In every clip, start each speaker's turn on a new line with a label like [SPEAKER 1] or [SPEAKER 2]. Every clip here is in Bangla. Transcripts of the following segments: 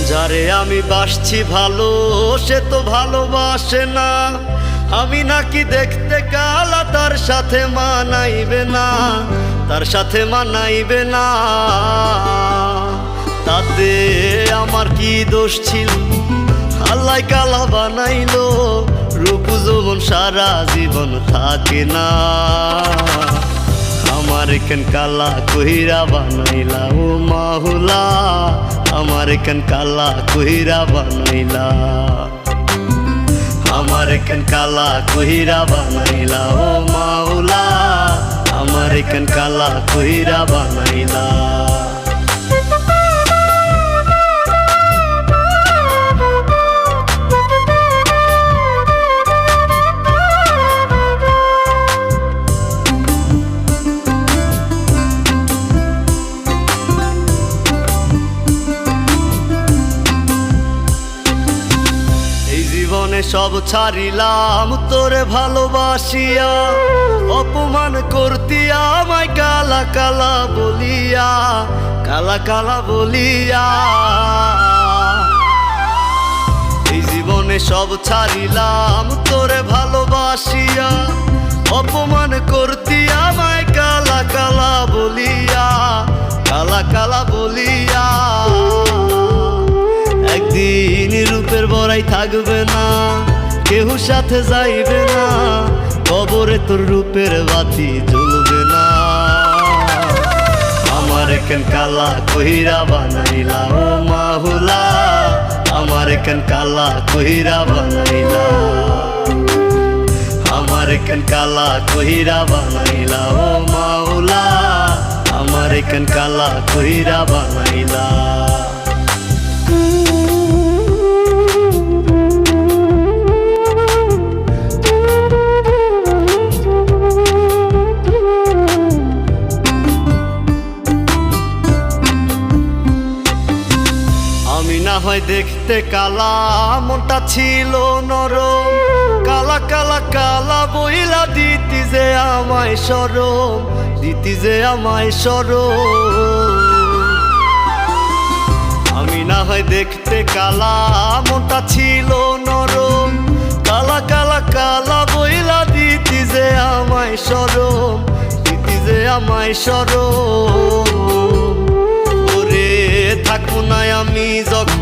[SPEAKER 1] যারে আমি বাসছি ভালো সে তো ভালোবাসে না। আমি নাকি দেখতে কালা, তার সাথে মানাইবে না, তার সাথে মানাইবে না। তাতে আমার কি দোষ ছিল? আল্লাহ কালা বানাইলো, রূপ যৌবন সারা জীবন থাকে না। আমার কেন কালা কইরা বানাইলা ও মাহুলা, আমার কেন কালা কইরা বানাইলা, আমার কেন কালা কইরা বানাইলা ও মাওলা, আমার কেন কালা কইরা বানাইলা। সব ছাড়িলাম তোরে ভালোবাসিয়া, অপমান করতি আমায় কালা কালা বলিয়া, কালা কালা বলিয়া। এই জীবনে সব ছাড়িলাম তোরে ভালোবাসিয়া, অপমান করতি আমায় কালা কালা বলিয়া, কালা কালা বলিয়া। একদিন রূপের বড়াই থাকবে না, কেউ সাথে যাইবে না, কবরে তোর রূপের বাতি জ্বলবে না। আমার কেন কালা কইরা বানাইলা ও মাহুলা, আমার কেন কালা কইরা বানাইলা, আমার কেন কালা কইরা বানাইলা ও মাওলা, আমার কেন কালা কইরা বানাইলা। হয় দেখতে কালা, মনটা ছিল নরম, কালা কালা কালা বইলা দিতি যে আমায় শরম, দিতি যে আমায় শরম। আমি না হয় দেখতে কালা, মনটা ছিল নরম, কালা কালা কালা বইলা দিতি যে আমায় শরম, দিতি যে আমায় শরম। ওরে থাকবো না আমি যখন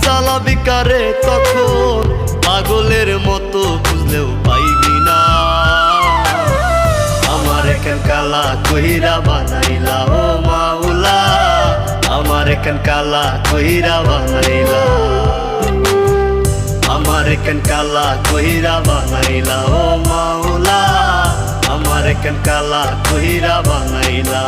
[SPEAKER 1] জ্বালা বিকারে, তখন পাগলের মতো খুঁজলেও পাইবি না। আমার কেন কালা কইরা বানাইলা ও মাওলা, আমার কেন কালা কইরা বানাইলা, আমার কেন কালা কইরা বানাইলা ও মাওলা, আমার কেন কালা কইরা বানাইলা।